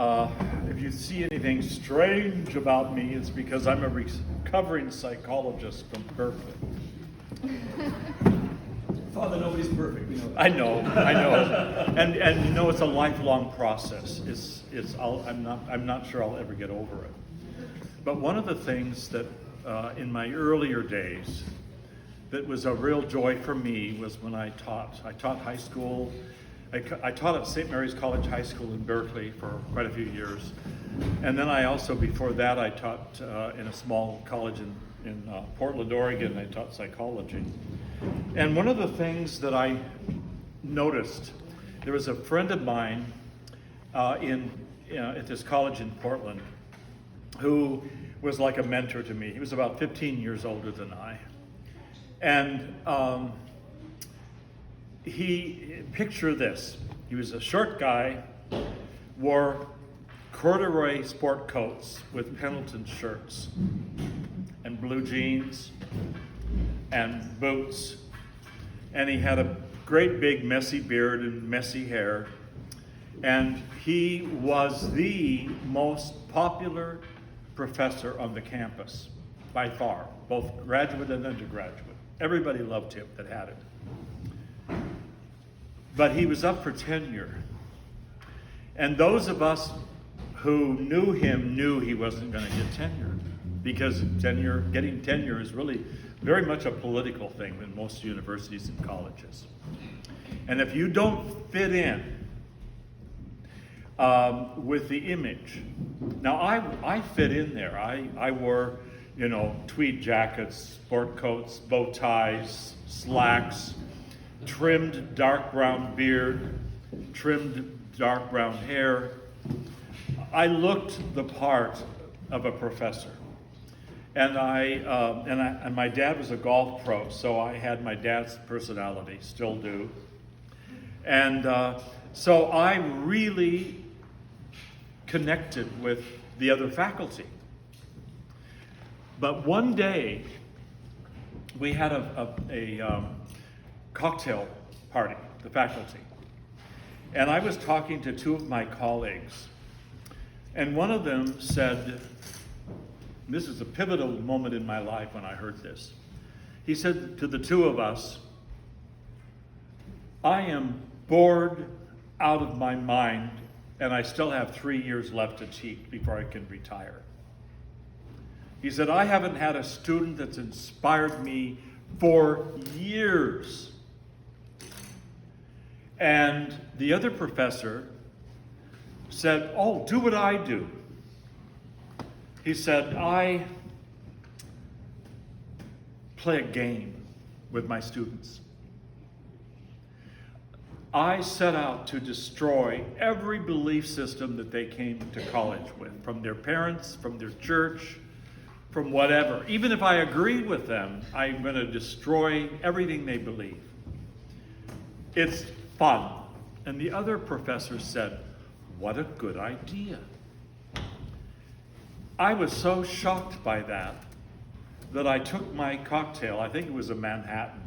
If you see anything strange about me, it's because I'm a recovering psychologist from Berkeley. Father, nobody's perfect. We know that. I know, and you know it's a lifelong process. I'm not sure I'll ever get over it. But one of the things that in my earlier days that was a real joy for me was when I taught. I taught high school. I taught at St. Mary's College High School in Berkeley for quite a few years. And then I also, before that, I taught in a small college in Portland, Oregon. I taught psychology. And one of the things that I noticed, there was a friend of mine at this college in Portland who was like a mentor to me. He was about 15 years older than I. And picture this. He was a short guy, wore corduroy sport coats with Pendleton shirts and blue jeans and boots. And he had a great big messy beard and messy hair. And he was the most popular professor on the campus by far, both graduate and undergraduate. Everybody loved him that had it. But he was up for tenure. And those of us who knew him knew he wasn't going to get tenure, because getting tenure is really very much a political thing in most universities and colleges. And if you don't fit in with the image, now I fit in there. I wore, tweed jackets, sport coats, bow ties, slacks, trimmed dark brown beard, trimmed dark brown hair. I looked the part of a professor. And and my dad was a golf pro, so I had my dad's personality, still do. And so I really connected with the other faculty. But one day, we had a cocktail party, the faculty. And I was talking to two of my colleagues. And one of them said, this is a pivotal moment in my life when I heard this. He said to the two of us, I am bored out of my mind, and I still have 3 years left to teach before I can retire. He said, I haven't had a student that's inspired me for years. And the other professor said, oh, do what I do. He said, I play a game with my students. I set out to destroy every belief system that they came to college with, from their parents, from their church, from whatever. Even if I agree with them, I'm going to destroy everything they believe. It's fun. And the other professor said, what a good idea. I was so shocked by that I took my cocktail, I think it was a Manhattan,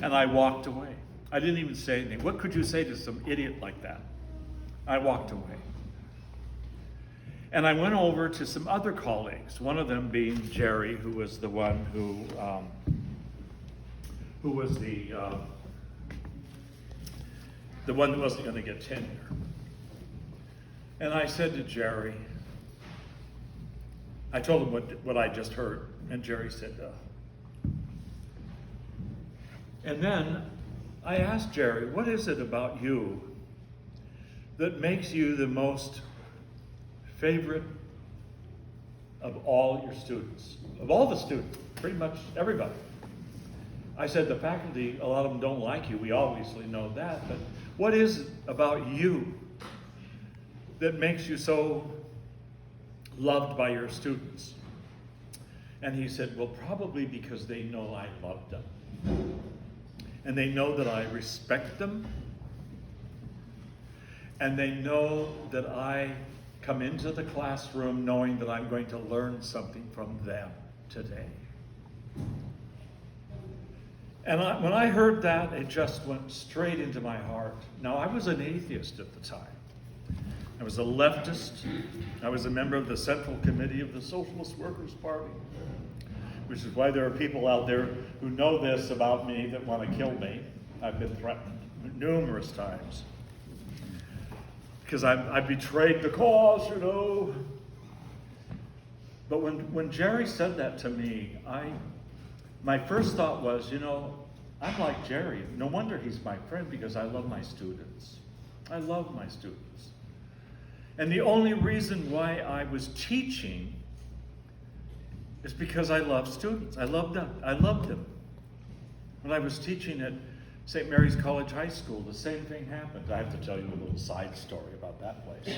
and I walked away. I didn't even say anything. What could you say to some idiot like that? I walked away. And I went over to some other colleagues, one of them being Jerry, who was the one who was the one that wasn't going to get tenure. And I said to Jerry, I told him what I just heard, and Jerry said, And then I asked Jerry, what is it about you that makes you the most favorite of all your students? Of all the students, pretty much everybody. I said, the faculty, a lot of them don't like you. We obviously know that, but what is it about you that makes you so loved by your students? And he said, well, probably because they know I love them. And they know that I respect them. And they know that I come into the classroom knowing that I'm going to learn something from them today. And when I heard that, it just went straight into my heart. Now, I was an atheist at the time. I was a leftist. I was a member of the Central Committee of the Socialist Workers' Party, which is why there are people out there who know this about me that want to kill me. I've been threatened numerous times because I betrayed the cause, you know. But when Jerry said that to me, my first thought was, you know, I'm like Jerry. No wonder he's my friend, because I love my students. I love my students. And the only reason why I was teaching is because I love students. I loved them. I loved them. When I was teaching at St. Mary's College High School, the same thing happened. I have to tell you a little side story about that place.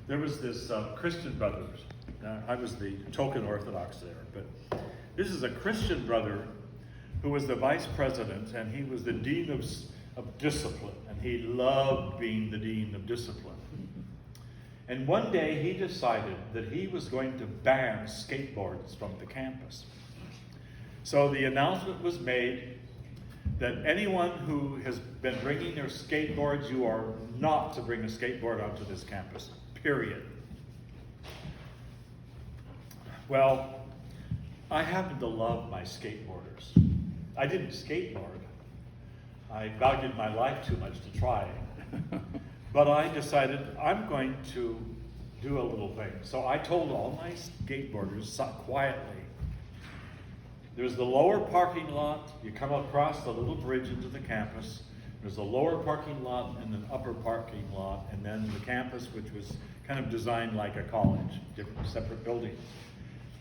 There was this Christian brother. I was the token Orthodox there, but this is a Christian brother who was the vice president, and he was the dean of discipline, and he loved being the dean of discipline. And one day he decided that he was going to ban skateboards from the campus. So the announcement was made that anyone who has been bringing their skateboards, you are not to bring a skateboard onto this campus, period. Well, I happen to love my skateboarders. I didn't skateboard. I valued my life too much to try. But I decided I'm going to do a little thing. So I told all my skateboarders quietly, there's the lower parking lot. You come across the little bridge into the campus. There's the lower parking lot and an upper parking lot, and then the campus, which was kind of designed like a college, different separate buildings.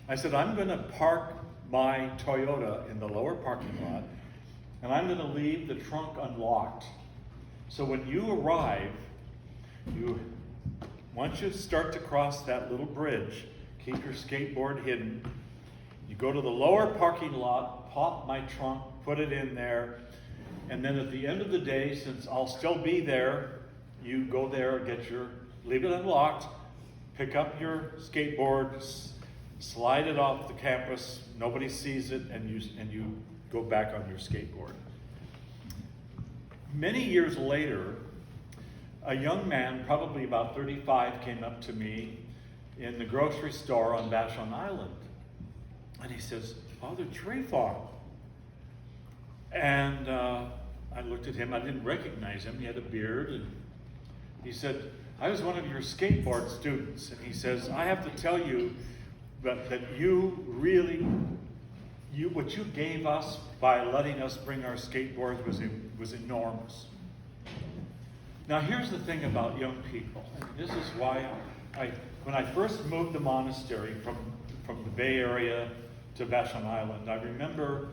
I said, I'm going to park my Toyota in the lower parking lot, and I'm going to leave the trunk unlocked. So when you arrive, once you start to cross that little bridge, keep your skateboard hidden. You go to the lower parking lot, pop my trunk, put it in there, and then at the end of the day, since I'll still be there, you go there, leave it unlocked, pick up your skateboard, slide it off the campus, nobody sees it, and you go back on your skateboard. Many years later, a young man, probably about 35, came up to me in the grocery store on Vashon Island. And he says, Father Tryphon. And I looked at him. I didn't recognize him. He had a beard. And he said, I was one of your skateboard students. And he says, I have to tell you that you really, what you gave us by letting us bring our skateboards was enormous. Now here's the thing about young people. And this is why when I first moved the monastery from the Bay Area to Vashon Island, I remember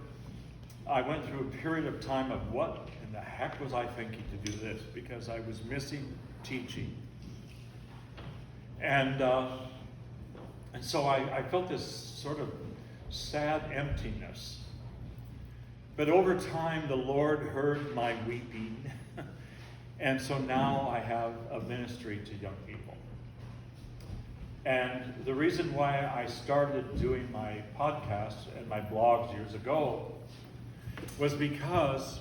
I went through a period of time of what in the heck was I thinking to do this, because I was missing teaching. And so I felt this sort of sad emptiness. But over time, the Lord heard my weeping. And so now I have a ministry to young people. And the reason why I started doing my podcasts and my blogs years ago was because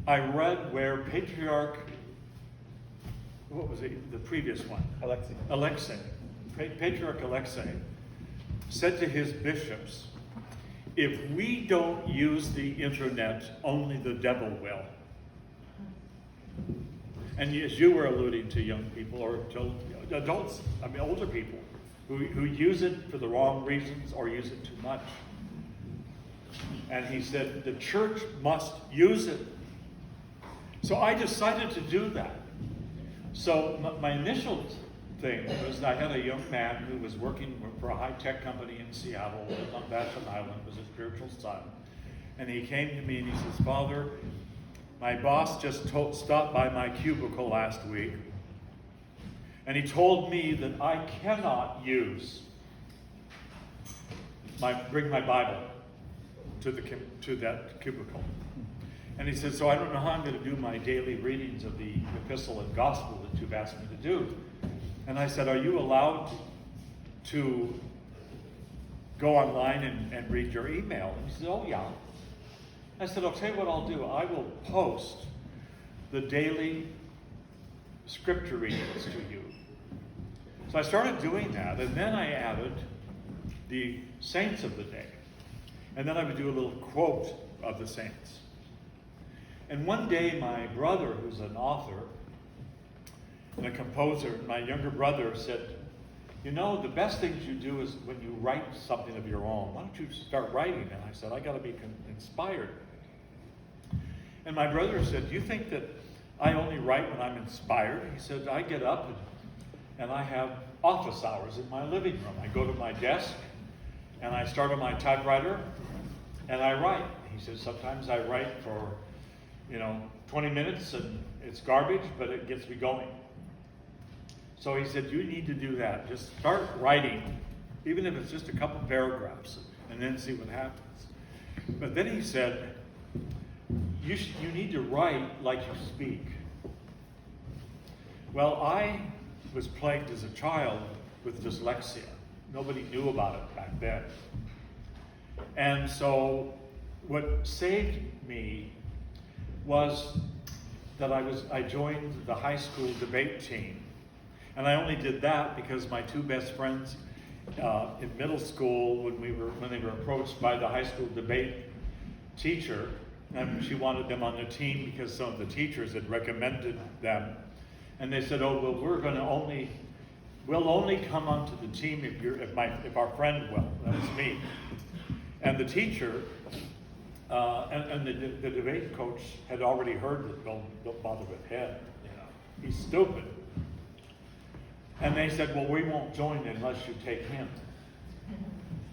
I read where Patriarch, what was it, the previous one? Alexei. Patriarch Alexei said to his bishops, if we don't use the internet, only the devil will. And as you were alluding to young people, or to adults, older people, who use it for the wrong reasons or use it too much. And he said, the church must use it. So I decided to do that. So my initial thing was I had a young man who was working for a high-tech company in Seattle, lived on Vashon Island, was a spiritual son. And he came to me and he says, Father, my boss just stopped by my cubicle last week, and he told me that I cannot bring my Bible to that cubicle. And he said, so I don't know how I'm going to do my daily readings of the epistle and gospel that you've asked me to do. And I said, are you allowed to go online and read your email? And he said, oh yeah. I said, I'll tell you what I'll do. I will post the daily scripture readings to you. So I started doing that, and then I added the saints of the day. And then I would do a little quote of the saints. And one day my brother, who's an author and a composer, my younger brother said, you know, the best things you do is when you write something of your own. Why don't you start writing? And I said, I got to be inspired. And my brother said, do you think that I only write when I'm inspired? He said, I get up and I have office hours in my living room. I go to my desk and I start on my typewriter and I write. He says, sometimes I write for, 20 minutes and it's garbage, but it gets me going. So he said, you need to do that. Just start writing, even if it's just a couple paragraphs, and then see what happens. But then he said, you need to write like you speak. Well, I was plagued as a child with dyslexia. Nobody knew about it back then. And so what saved me was that I joined the high school debate team. And I only did that because my two best friends in middle school, when they were approached by the high school debate teacher, and she wanted them on the team because some of the teachers had recommended them, and they said, "Oh, well, we'll only come onto the team if our friend will." That was me. And the teacher and the debate coach had already heard that don't bother with Ed. He's stupid. And they said, well, we won't join unless you take him.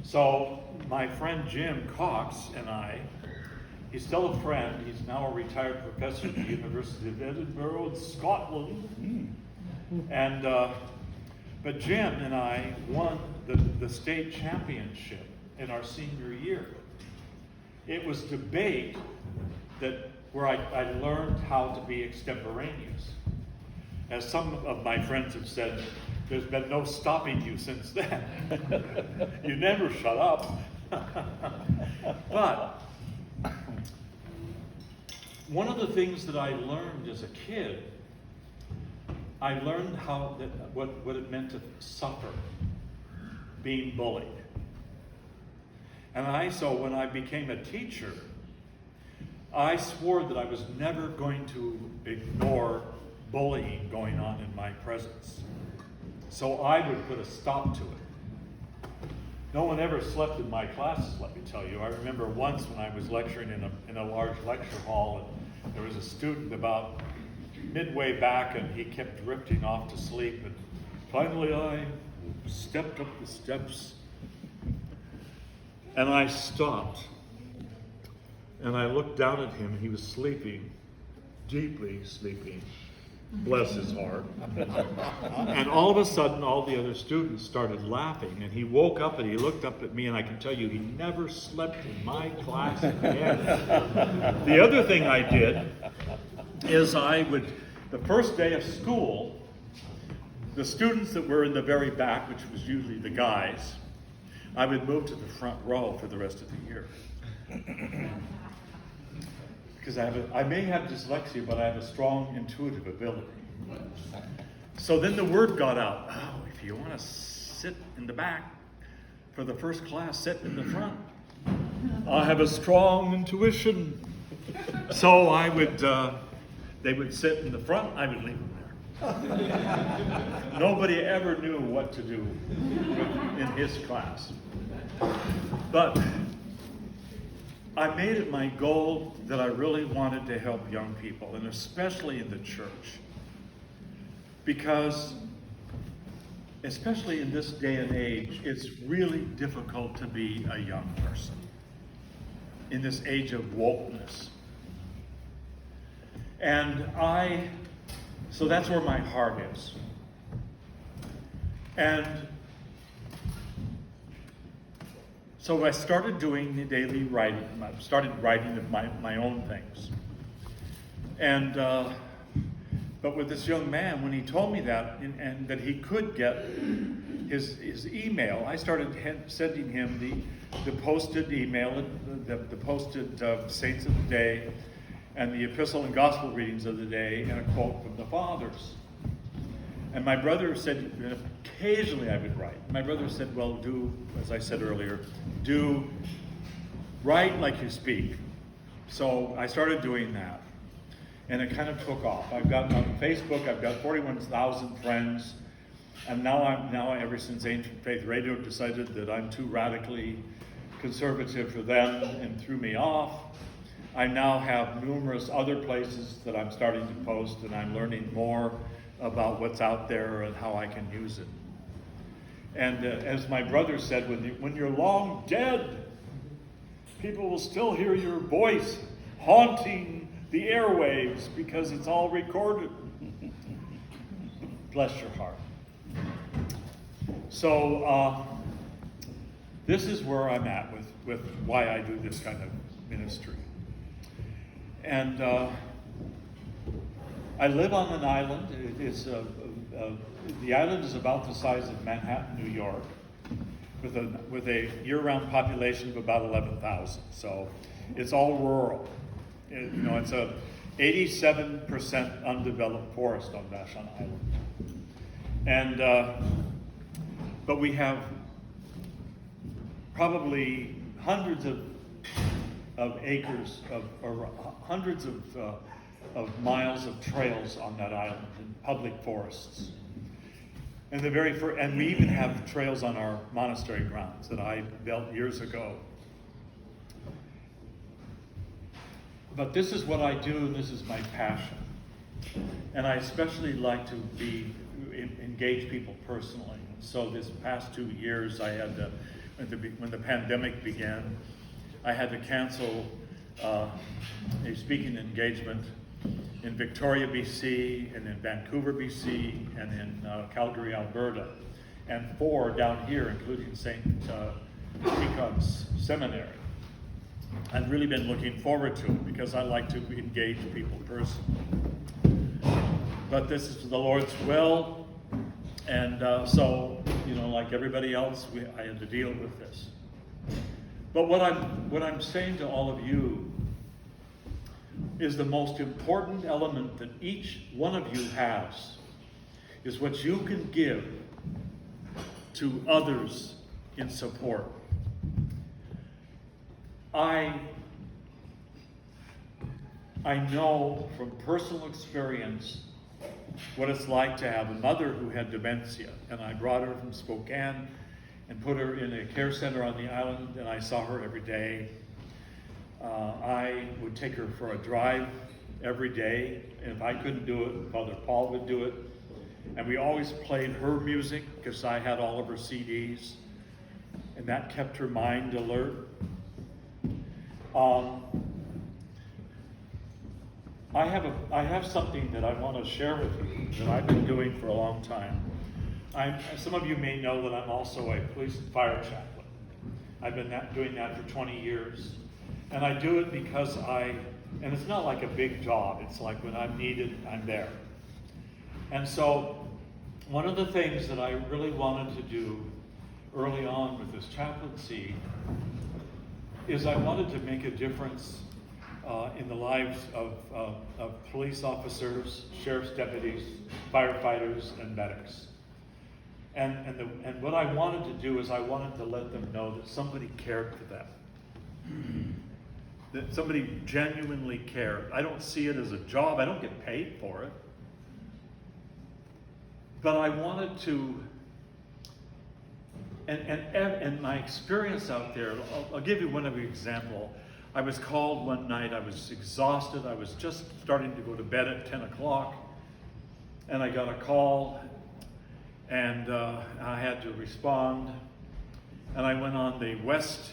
So my friend Jim Cox and I, he's still a friend. He's now a retired professor at the University of Edinburgh in Scotland. And but Jim and I won the state championship in our senior year. It was debate where I learned how to be extemporaneous. As some of my friends have said, there's been no stopping you since then. You never shut up. But one of the things that I learned as a kid, I learned what it meant to suffer being bullied. And so when I became a teacher, I swore that I was never going to ignore bullying going on in my presence. So I would put a stop to it. No one ever slept in my classes, let me tell you. I remember once when I was lecturing in a large lecture hall, and there was a student about midway back, and he kept drifting off to sleep, and finally I stepped up the steps, and I stopped, and I looked down at him, and he was sleeping, deeply sleeping. Bless his heart. And all of a sudden, all the other students started laughing, and he woke up and he looked up at me, and I can tell you he never slept in my class again. The other thing I did is the first day of school, the students that were in the very back, which was usually the guys, I would move to the front row for the rest of the year. Because I may have dyslexia, but I have a strong intuitive ability. So then the word got out, oh, if you want to sit in the back for the first class, sit in the front. I have a strong intuition. So they would sit in the front, I would leave them there. Nobody ever knew what to do in his class. But I made it my goal that I really wanted to help young people, and especially in the church. Because, especially in this day and age, it's really difficult to be a young person in this age of wokeness. And so that's where my heart is. And so I started doing the daily writing. I started writing of my own things. And but with this young man, when he told me that, and that he could get his email, I started sending him the posted email, the posted Saints of the Day, and the epistle and gospel readings of the day, and a quote from the fathers. And my brother said, occasionally I would write. My brother said, well, do, as I said earlier, write like you speak. So I started doing that. And it kind of took off. I've got on Facebook, I've got 41,000 friends. And now ever since Ancient Faith Radio decided that I'm too radically conservative for them and threw me off, I now have numerous other places that I'm starting to post, and I'm learning more about what's out there and how I can use it. And as my brother said, when you're long dead, people will still hear your voice haunting the airwaves because it's all recorded. Bless your heart. So this is where I'm at with why I do this kind of ministry. And I live on an island. The island is about the size of Manhattan, New York, with a year-round population of about 11,000. So it's all rural. It's a 87% undeveloped forest on Vashon Island. And but we have probably hundreds of acres or hundreds of miles of trails on that island in public forests. And and we even have trails on our monastery grounds that I built years ago. But this is what I do, and this is my passion. And I especially like to engage people personally. So this past 2 years, I had when the pandemic began, I had to cancel a speaking engagement in Victoria, BC, and in Vancouver, BC, and in Calgary, Alberta, and 4 down here, including St. Tryphon's Seminary. I've really been looking forward to it because I like to engage people personally. But this is the Lord's will, and so, like everybody else, I had to deal with this. But what I'm saying to all of you is the most important element that each one of you has is what you can give to others in support. I know from personal experience what it's like to have a mother who had dementia, and I brought her from Spokane and put her in a care center on the island, and I saw her every day. I would take her for a drive every day, and if I couldn't do it, Father Paul would do it. And we always played her music because I had all of her CDs, and that kept her mind alert. I have something that I want to share with you that I've been doing for a long time. Some of you may know that I'm also a police and fire chaplain. I've been doing that for 20 years. And I do it because and it's not like a big job. It's like when I'm needed, I'm there. And so one of the things that I really wanted to do early on with this chaplaincy is I wanted to make a difference in the lives of police officers, sheriff's deputies, firefighters, and medics. And what I wanted to do is I wanted to let them know that somebody cared for them. That somebody genuinely cared. I don't see it as a job. I don't get paid for it. But I wanted to, and my experience out there, I'll give you one example. I was called one night, I was exhausted, I was just starting to go to bed at 10 o'clock, and I got a call, and I had to respond, and I went on the west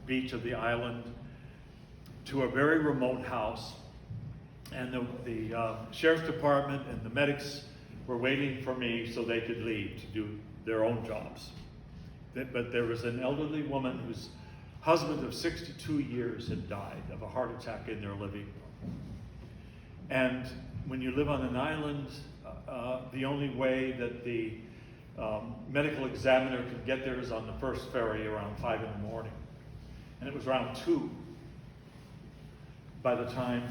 beach of the island, to a very remote house, and the sheriff's department and the medics were waiting for me so they could leave to do their own jobs. But there was an elderly woman whose husband of 62 years had died of a heart attack in their living room. And when you live on an island, the only way that the medical examiner could get there is on the first ferry around 5 in the morning. And it was around 2 by the time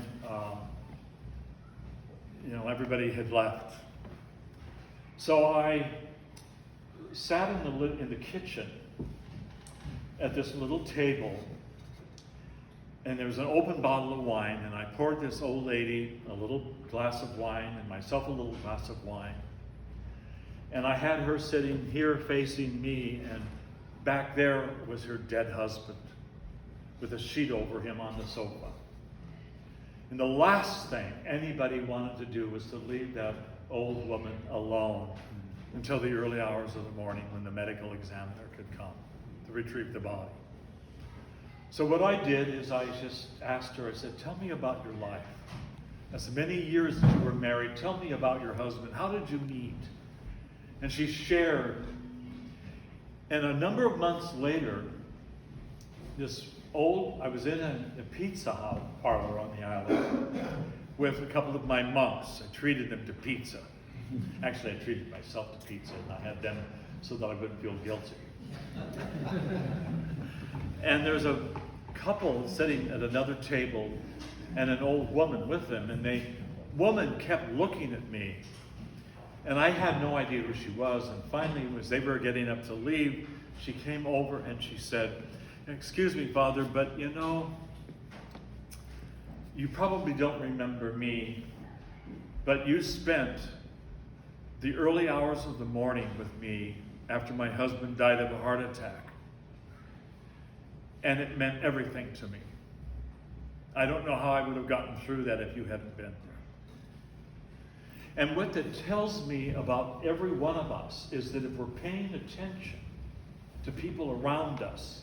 everybody had left. So I sat in the kitchen at this little table, and there was an open bottle of wine, and I poured this old lady a little glass of wine and myself a little glass of wine. And I had her sitting here facing me, and back there was her dead husband with a sheet over him on the sofa. And the last thing anybody wanted to do was to leave that old woman alone until the early hours of the morning when the medical examiner could come to retrieve the body. So what I did is I just asked her, I said, tell me about your life. As many years that you were married, tell me about your husband. How did you meet? And she shared. And a number of months later, I was in a pizza house parlor on the island with a couple of my monks. I treated them to pizza. Actually, I treated myself to pizza, and I had them so that I wouldn't feel guilty. And there's a couple sitting at another table and an old woman with them, and the woman kept looking at me. And I had no idea who she was, and finally, as they were getting up to leave, she came over and she said, excuse me, Father, but you probably don't remember me, but you spent the early hours of the morning with me after my husband died of a heart attack. And it meant everything to me. I don't know how I would have gotten through that if you hadn't been there. And what that tells me about every one of us is that if we're paying attention to people around us,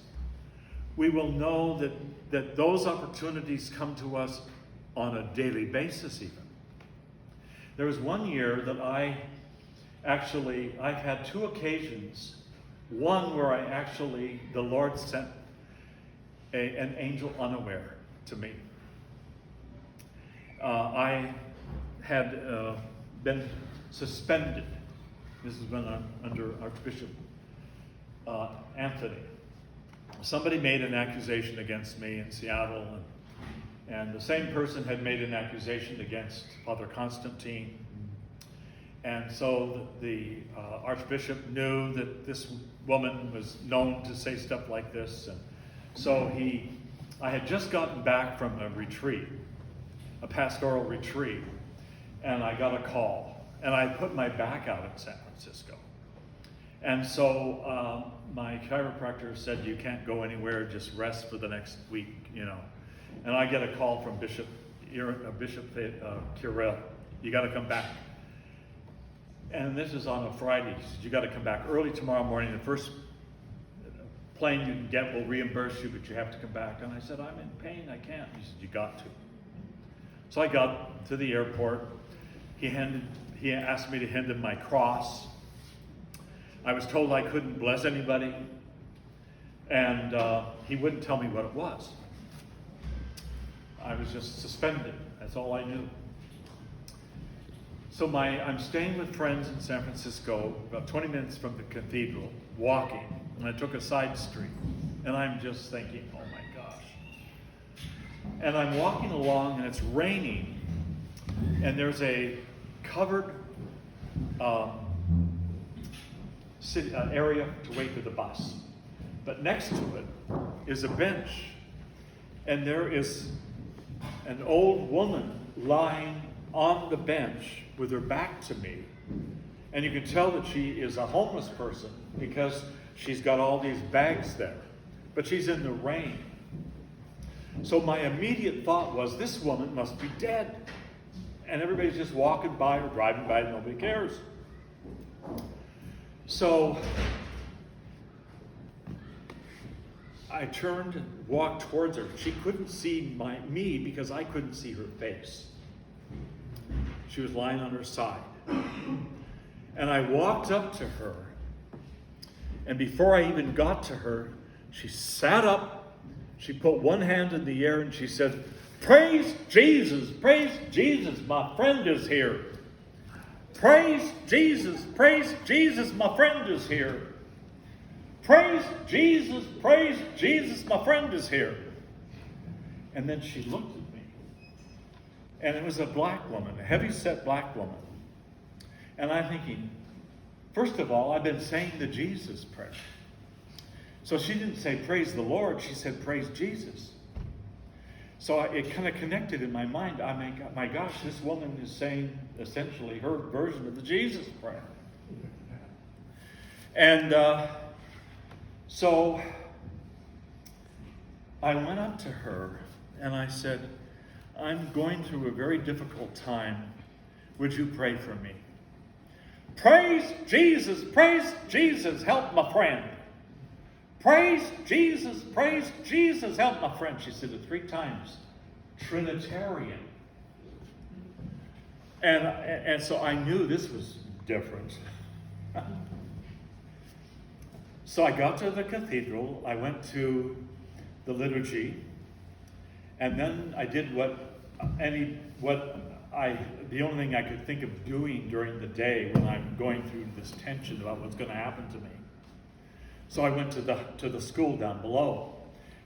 we will know that those opportunities come to us on a daily basis even. There was one year that I've had two occasions. One where the Lord sent an angel unaware to me. I had been suspended. This is when I'm under Archbishop Anthony. Somebody made an accusation against me in Seattle, and the same person had made an accusation against Father Constantine. And so the Archbishop knew that this woman was known to say stuff like this. And so I had just gotten back from a retreat, a pastoral retreat, and I got a call. And I put my back out in San Francisco. And so my chiropractor said, you can't go anywhere, just rest for the next week, And I get a call from Bishop Kirill, you got to come back. And this is on a Friday. He said, you got to come back early tomorrow morning. The first plane you can get will reimburse you, but you have to come back. And I said, I'm in pain, I can't. He said, you got to. So I got to the airport. He asked me to hand him my cross. I was told I couldn't bless anybody, and he wouldn't tell me what it was. I was just suspended. That's all I knew. So I'm staying with friends in San Francisco, about 20 minutes from the cathedral, walking, and I took a side street, and I'm just thinking, oh my gosh. And I'm walking along, and it's raining, and there's a covered area to wait for the bus. But next to it is a bench, and there is an old woman lying on the bench with her back to me. And you can tell that she is a homeless person because she's got all these bags there. But she's in the rain. So my immediate thought was, this woman must be dead. And everybody's just walking by or driving by, and nobody cares. So I turned and walked towards her. She couldn't see me because I couldn't see her face. She was lying on her side. And I walked up to her, and before I even got to her, she sat up, she put one hand in the air, and she said, praise Jesus, my friend is here. Praise Jesus, my friend is here. Praise Jesus, my friend is here. And then she looked at me, And it was a black woman, a heavy-set black woman. And I'm thinking, first of all, I've been saying the Jesus prayer. So she didn't say praise the Lord, she said praise Jesus. So it kind of connected in my mind. I mean, my gosh, this woman is saying essentially her version of the Jesus prayer. And so I went up to her and I said, I'm going through a very difficult time. Would you pray for me? Praise Jesus, help my friend. Praise Jesus, help my friend. She said it 3 times. Trinitarian. And so I knew this was different. So I got to the cathedral, I went to the liturgy, and then I did the only thing I could think of doing during the day when I'm going through this tension about what's going to happen to me. So I went to the school down below.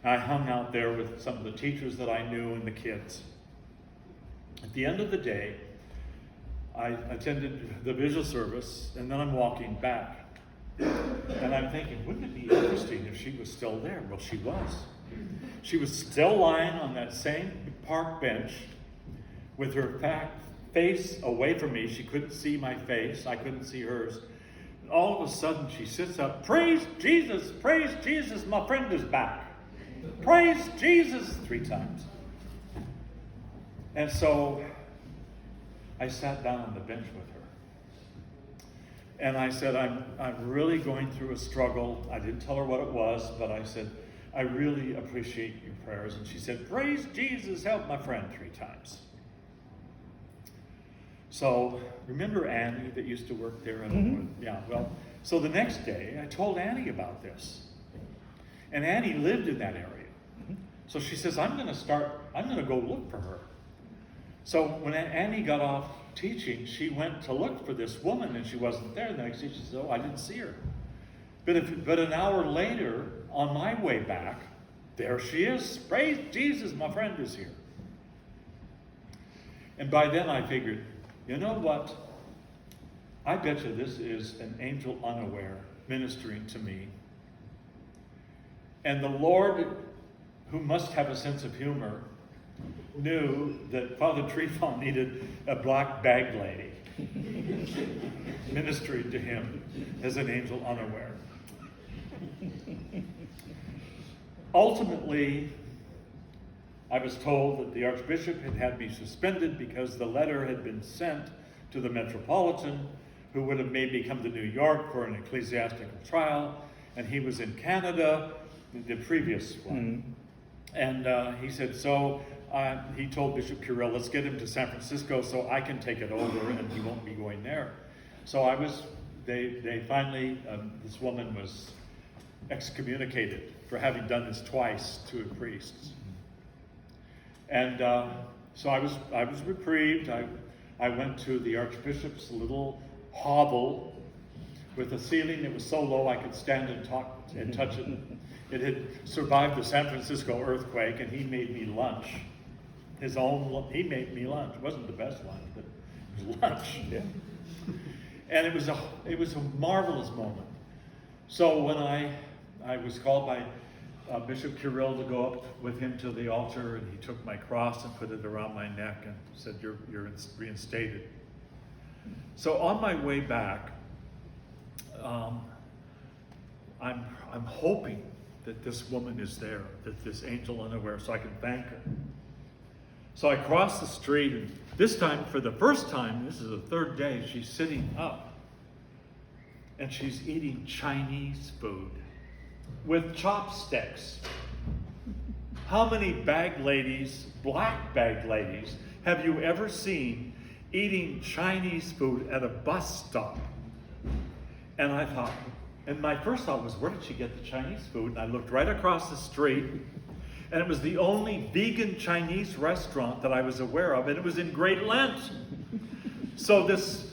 And I hung out there with some of the teachers that I knew and the kids. At the end of the day, I attended the visual service, and then I'm walking back. And I'm thinking, wouldn't it be interesting if she was still there? Well, she was. She was still lying on that same park bench with her face away from me. She couldn't see my face. I couldn't see hers. And all of a sudden, she sits up. Praise Jesus, my friend is back. Praise Jesus 3 times. And so I sat down on the bench with her. And I said, I'm really going through a struggle. I didn't tell her what it was, but I said, I really appreciate your prayers. And she said, praise Jesus, help my friend 3 times. So remember Annie that used to work there? Yeah, well, so the next day I told Annie about this. And Annie lived in that area. So she says, I'm going to go look for her. So when Annie got off teaching, she went to look for this woman and she wasn't there. The next day she said, oh, I didn't see her. But an hour later, on my way back, there she is. Praise Jesus, my friend is here. And by then I figured, you know what? I bet you this is an angel unaware ministering to me. And the Lord, who must have a sense of humor, knew that Father Tryphon needed a black bag lady ministering to him as an angel unaware. Ultimately, I was told that the Archbishop had had me suspended because the letter had been sent to the Metropolitan, who would have made me come to New York for an ecclesiastical trial, and he was in Canada, the previous one. And he said, he told Bishop Curell, let's get him to San Francisco so I can take it over and he won't be going there. So they finally, this woman was excommunicated for having done this twice to a priest. And so I was reprieved. I went to the Archbishop's little hovel with a ceiling that was so low I could stand and talk and touch it. It had survived the San Francisco earthquake, and he made me lunch. He made me lunch. It wasn't the best lunch, but it was lunch. Yeah. And it was a marvelous moment. So when I was called by Bishop Curell to go up with him to the altar, and he took my cross and put it around my neck and said, "You're reinstated." So on my way back, I'm hoping that this woman is there, that this angel unaware, so I can thank her. So I crossed the street, and this time, for the first time, this is the 3rd day, she's sitting up, and she's eating Chinese food with chopsticks. How many bag ladies, black bag ladies, have you ever seen eating Chinese food at a bus stop? And I thought, and my first thought was, where did she get the Chinese food? And I looked right across the street, and it was the only vegan Chinese restaurant that I was aware of, and it was in Great Lent. So this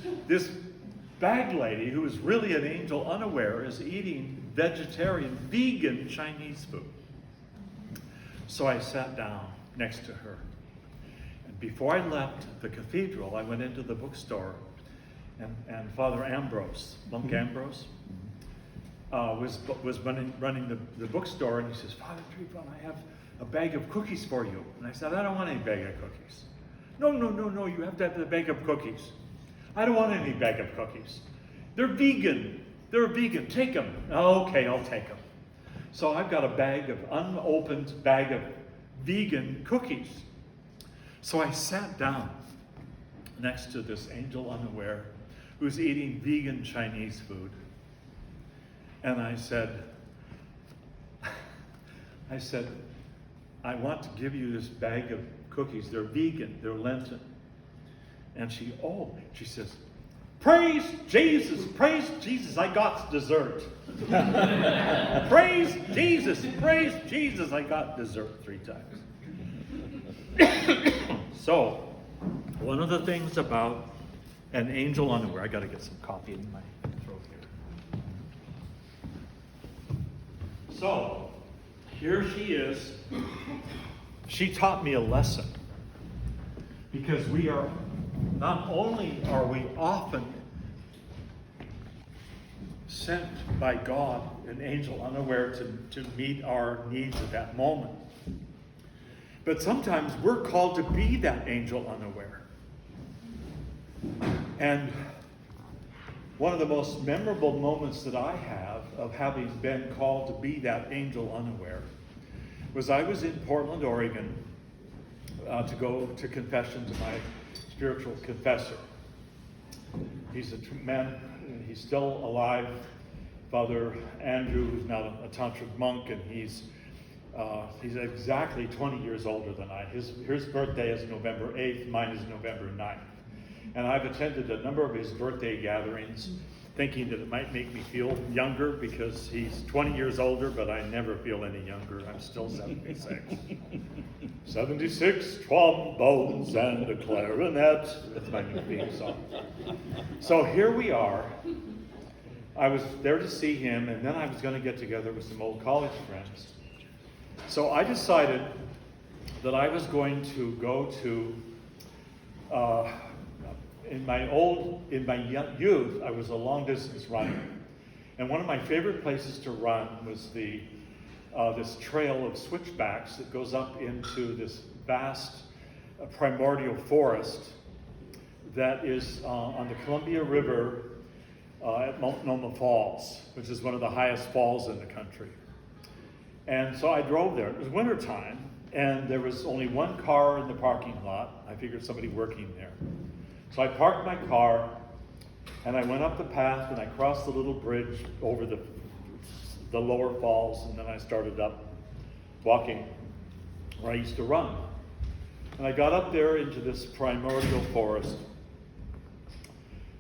bag lady, who is really an angel unaware, is eating vegetarian, vegan Chinese food. So I sat down next to her. And before I left the cathedral, I went into the bookstore, and Father Ambrose, Monk Ambrose, was running the bookstore, and he says, Father Tryphon, I have a bag of cookies for you. And I said, I don't want any bag of cookies. No, you have to have the bag of cookies. I don't want any bag of cookies. They're vegan. Take them. Okay, I'll take them. So I've got a unopened bag of vegan cookies. So I sat down next to this angel unaware who's eating vegan Chinese food. And I said, I want to give you this bag of cookies. They're vegan, they're Lenten. And she says, praise Jesus, I got dessert. praise Jesus, I got dessert 3 times. So, one of the things about an angel unaware, I got to get some coffee in my throat here. So, here she is. She taught me a lesson. Because not only are we often sent by God, an angel unaware, to meet our needs at that moment, but sometimes we're called to be that angel unaware. And one of the most memorable moments that I have of having been called to be that angel unaware was I was in Portland, Oregon, to go to confession to my spiritual confessor. He's a man, he's still alive, Father Andrew, who's now a tantric monk, and he's exactly 20 years older than I. His birthday is November 8th, mine is November 9th. And I've attended a number of his birthday gatherings, thinking that it might make me feel younger because he's 20 years older, but I never feel any younger. I'm still 76. 76 trombones and a clarinet. That's my new theme song. So here we are. I was there to see him, and then I was going to get together with some old college friends. So I decided that I was going to go to, in my youth, I was a long distance runner. And one of my favorite places to run was this trail of switchbacks that goes up into this vast primordial forest that is on the Columbia River at Multnomah Falls, which is one of the highest falls in the country. And so I drove there. It was wintertime, and there was only one car in the parking lot. I figured somebody working there. So I parked my car, and I went up the path, and I crossed the little bridge over the lower falls, and then I started up walking where I used to run. And I got up there into this primordial forest,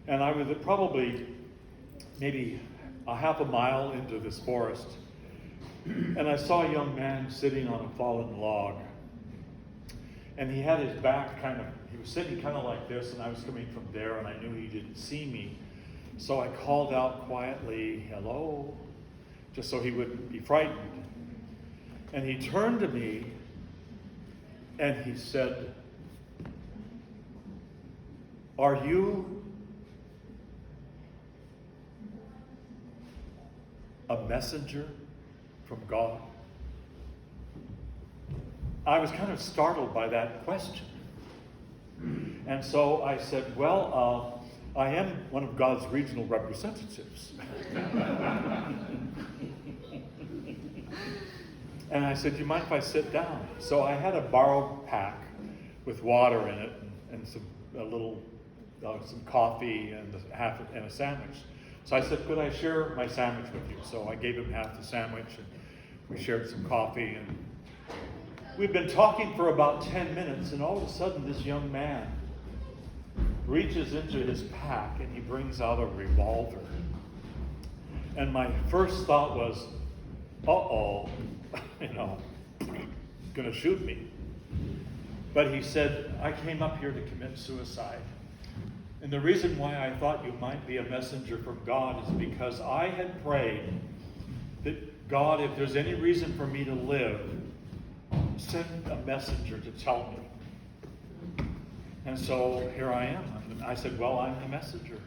and I was probably maybe a half a mile into this forest, and I saw a young man sitting on a fallen log. And he had his back he was sitting kind of like this, and I was coming from there, and I knew he didn't see me. So I called out quietly, hello, just so he wouldn't be frightened. And he turned to me, and he said, are you a messenger from God? I was kind of startled by that question. And so I said, well, I am one of God's regional representatives. And I said, do you mind if I sit down? So I had a borrowed pack with water in it and some coffee and a sandwich. So I said, could I share my sandwich with you? So I gave him half the sandwich, and we shared some coffee. And we'd been talking for about 10 minutes, and all of a sudden this young man reaches into his pack, and he brings out a revolver. And my first thought was, uh-oh, gonna shoot me. But he said, I came up here to commit suicide. And the reason why I thought you might be a messenger from God is because I had prayed that, God, if there's any reason for me to live, send a messenger to tell me. And so here I am. I said, well, I'm the messenger.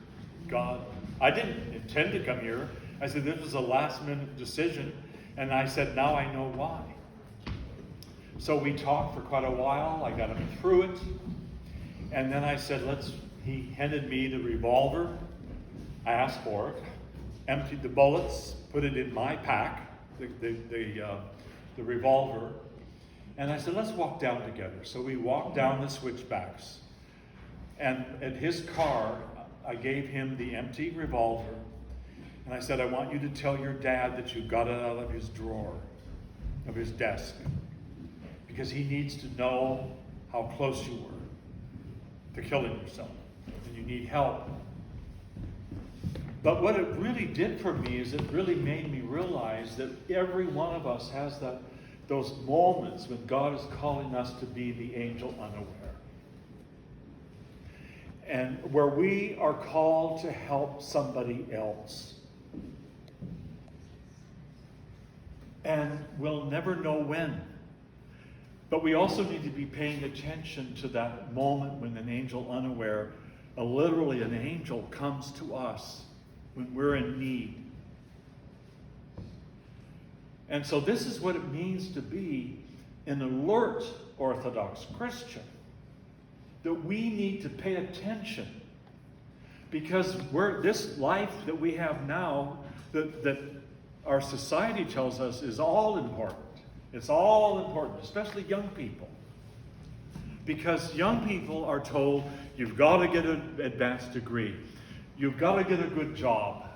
God, I didn't intend to come here. I said, this was a last minute decision. And I said, now I know why. So we talked for quite a while. I got him through it. And then I said, he handed me the revolver. I asked for it, emptied the bullets, put it in my pack, the revolver. And I said, let's walk down together. So we walked down the switchbacks. And at his car, I gave him the empty revolver. And I said, I want you to tell your dad that you got it out of his drawer, of his desk. Because he needs to know how close you were to killing yourself. And you need help. But what it really did for me is it really made me realize that every one of us has those moments when God is calling us to be the angel unaware. And where we are called to help somebody else. And we'll never know when. But we also need to be paying attention to that moment when an angel unaware, literally an angel, comes to us when we're in need. And so this is what it means to be an alert Orthodox Christian. That we need to pay attention. Because this life that we have now, that our society tells us is all important. It's all important, especially young people. Because young people are told, you've got to get an advanced degree. You've got to get a good job.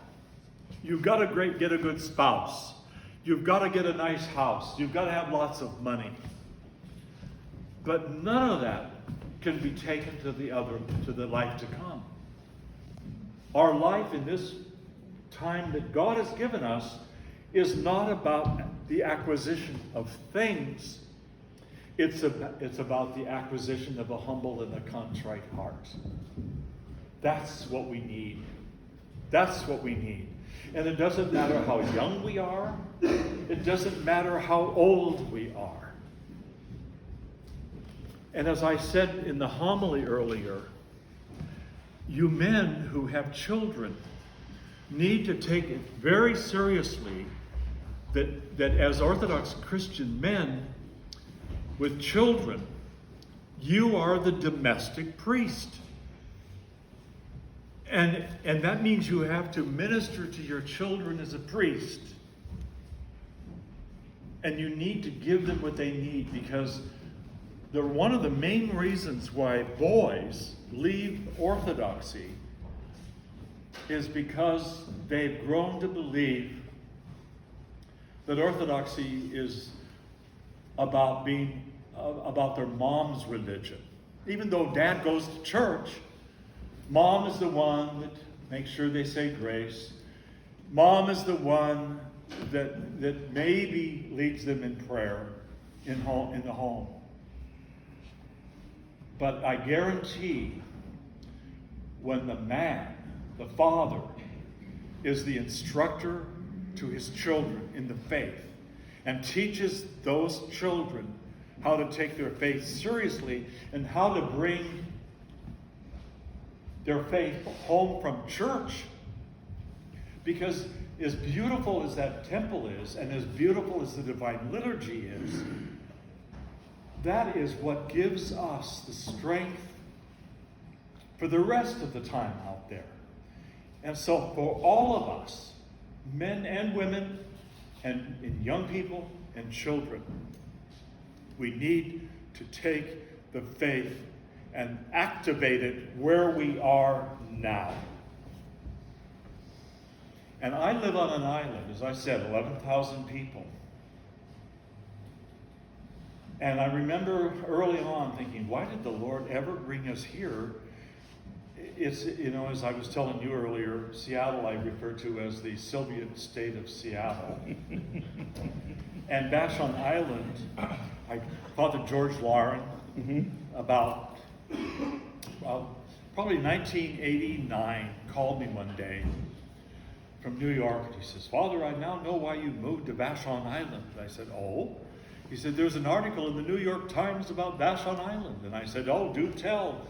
You've got to get a good spouse. You've got to get a nice house. You've got to have lots of money. But none of that can be taken to the life to come. Our life in this time that God has given us is not about the acquisition of things. It's about the acquisition of a humble and a contrite heart. That's what we need. That's what we need. And it doesn't matter how young we are. It doesn't matter how old we are. And as I said in the homily earlier, you men who have children need to take it very seriously that as Orthodox Christian men with children, you are the domestic priest. And that means you have to minister to your children as a priest. And you need to give them what they need, because one of the main reasons why boys leave Orthodoxy is because they've grown to believe that Orthodoxy is about their mom's religion. Even though dad goes to church, mom is the one that makes sure they say grace. Mom is the one that maybe leads them in prayer in the home. But I guarantee when the man, the father, is the instructor to his children in the faith and teaches those children how to take their faith seriously and how to bring their faith home from church. Because as beautiful as that temple is, and as beautiful as the divine liturgy is, that is what gives us the strength for the rest of the time out there. And so for all of us, men and women, and young people and children, we need to take the faith and activate it where we are now. And I live on an island, as I said, 11,000 people. And I remember early on thinking, why did the Lord ever bring us here? It's, as I was telling you earlier, Seattle I refer to as the Soviet state of Seattle. And Vashon Island, Father George Lauren, about probably 1989, called me one day from New York. And he says, Father, I now know why you moved to Vashon Island. I said, oh? He said, there's an article in the New York Times about Vashon Island. And I said, oh, do tell.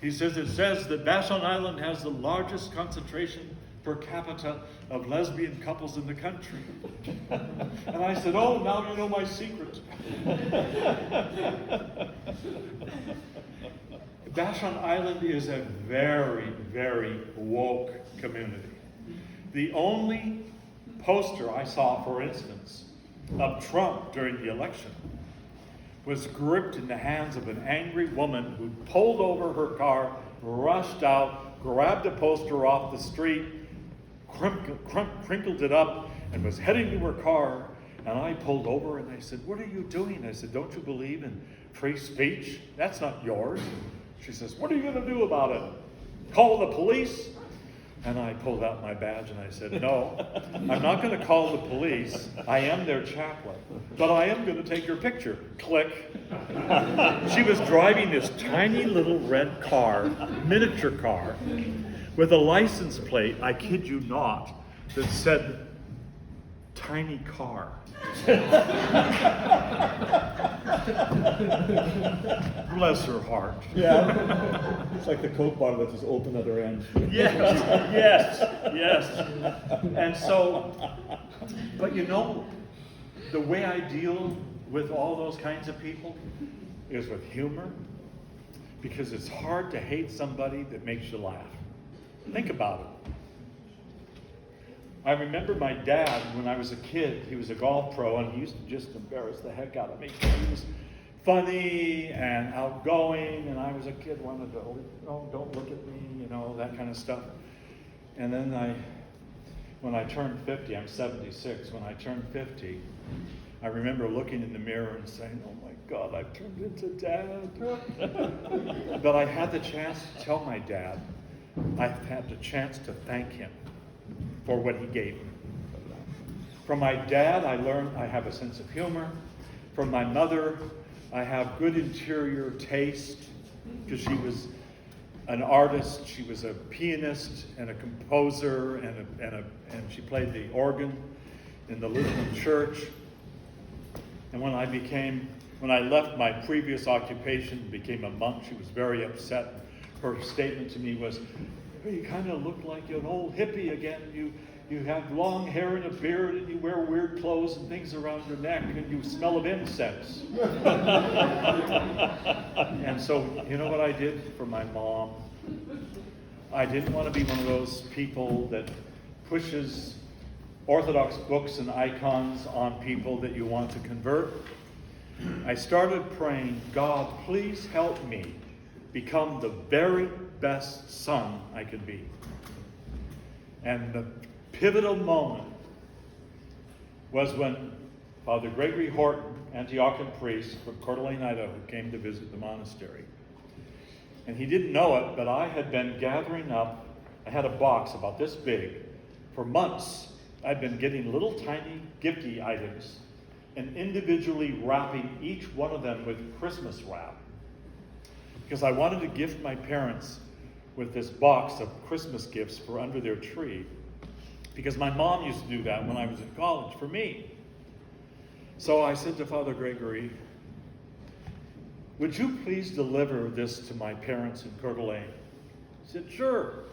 He says, it says that Vashon Island has the largest concentration per capita of lesbian couples in the country. And I said, oh, now you know my secret. Vashon Island is a very, very woke community. The only poster I saw, for instance, of Trump during the election was gripped in the hands of an angry woman who pulled over her car, rushed out, grabbed a poster off the street, crinkled it up, and was heading to her car. And I pulled over and I said, what are you doing? I said, don't you believe in free speech? That's not yours. She says, what are you going to do about it? Call the police? And I pulled out my badge and I said, no, I'm not going to call the police. I am their chaplain, but I am going to take your picture. Click. She was driving this tiny little red car, miniature car, with a license plate, I kid you not, that said, tiny car. Bless her heart. Yeah. It's like the Coke bottle that just open at her end. Yes. And so, but you know, the way I deal with all those kinds of people is with humor, because it's hard to hate somebody that makes you laugh. Think about it. I remember my dad, when I was a kid, he was a golf pro, and he used to just embarrass the heck out of me. He was funny and outgoing, and I was a kid, wanted to, oh, don't look at me, you know, that kind of stuff. And then when I turned 50, I'm 76, when I turned 50, I remember looking in the mirror and saying, oh my God, I've turned into Dad. But I had the chance to tell my dad, I had the chance to thank him for what he gave me. From my dad, I learned I have a sense of humor. From my mother, I have good interior taste, because she was an artist. She was a pianist and a composer, and she played the organ in the Lutheran church. And when I left my previous occupation and became a monk, she was very upset. Her statement to me was, you kind of look like an old hippie again. You have long hair and a beard, and you wear weird clothes and things around your neck, and you smell of incense. And so, you know what I did for my mom? I didn't want to be one of those people that pushes Orthodox books and icons on people that you want to convert. I started praying, God, please help me become the very best son I could be. And the pivotal moment was when Father Gregory Horton, Antiochian priest from Coeur d'Alene, Idaho, came to visit the monastery. And he didn't know it, but I had been gathering up, I had a box about this big. For months, I'd been getting little tiny gifty items and individually wrapping each one of them with Christmas wrap, because I wanted to gift my parents with this box of Christmas gifts for under their tree, because my mom used to do that when I was in college for me. So I said to Father Gregory, would you please deliver this to my parents in Coeur d'Alene? He said, sure.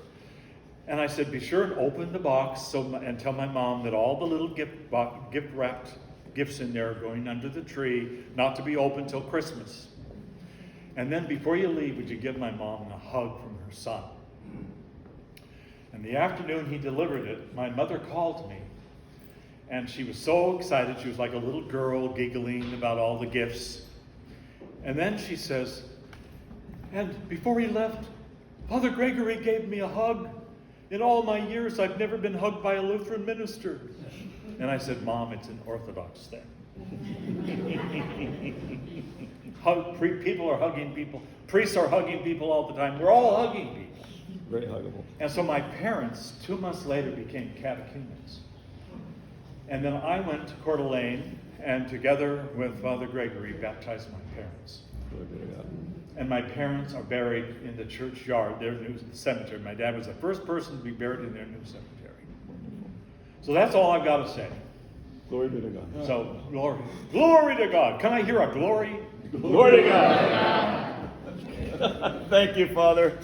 And I said, be sure and open the box and tell my mom that all the little gift-wrapped gifts in there are going under the tree, not to be opened till Christmas. And then before you leave, would you give my mom a hug from her son? And the afternoon he delivered it, my mother called me. And she was so excited. She was like a little girl giggling about all the gifts. And then she says, and before he left, Father Gregory gave me a hug. In all my years, I've never been hugged by a Lutheran minister. And I said, Mom, it's an Orthodox thing. People are hugging people. Priests are hugging people all the time. We're all hugging people. Very huggable. And so my parents, 2 months later, became catechumens. And then I went to Coeur d'Alene, and together with Father Gregory, baptized my parents. Glory be to God. And my parents are buried in the churchyard, their new cemetery. My dad was the first person to be buried in their new cemetery. So that's all I've got to say. Glory be to God. So, glory to God. Can I hear a glory? Glory to God. Thank you, Father.